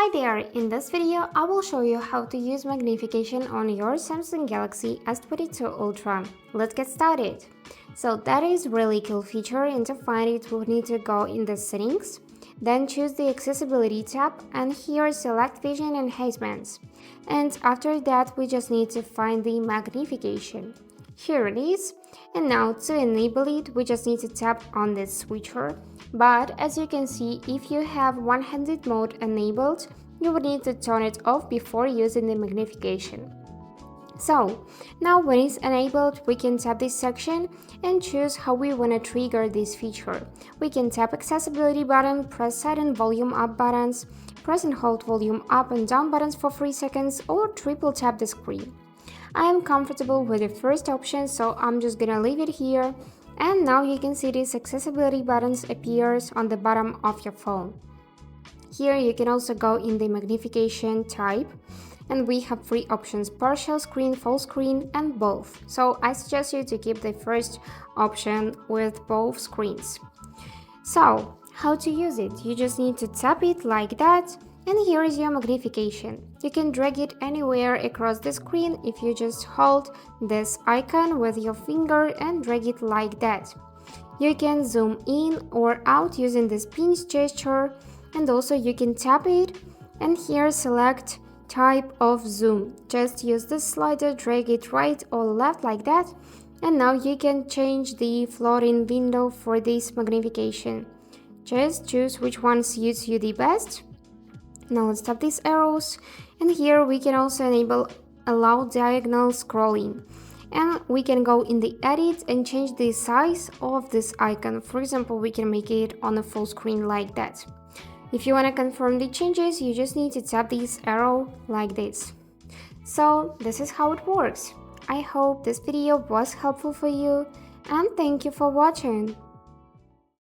Hi there, in this video I will show you how to use magnification on your Samsung Galaxy S22 Ultra. Let's get started. So that is really cool feature, and to find it we'll need to go in the settings, then choose the accessibility tab and here select vision enhancements. And after that we just need to find the magnification. Here it is, and now to enable it we just need to tap on this switcher, but as you can see, if you have one-handed mode enabled, you would need to turn it off before using the magnification. So now when it's enabled, we can tap this section and choose how we want to trigger this feature. We can tap accessibility button, press side and volume up buttons, press and hold volume up and down buttons for 3 seconds, or triple tap the screen. I am comfortable with the first option, so I'm just gonna leave it here. And now you can see these accessibility buttons appears on the bottom of your phone. Here you can also go in the magnification type, and we have 3 options: partial screen, full screen, and both. So I suggest you to keep the first option with both screens. So how to use it? You just need to tap it like that, and here is your magnification. You can drag it anywhere across the screen if you just hold this icon with your finger and drag it like that. You can zoom in or out using this pinch gesture, and also you can tap it and here select type of zoom. Just use the slider, drag it right or left like that, and now you can change the floating window for this magnification. Just choose which one suits you the best. Now let's tap these arrows, and here we can also enable allow diagonal scrolling, and we can go in the edit and change the size of this icon. For example, we can make it on a full screen like that. If you want to confirm the changes, you just need to tap this arrow like this. So this is how it works. I hope this video was helpful for you, and thank you for watching.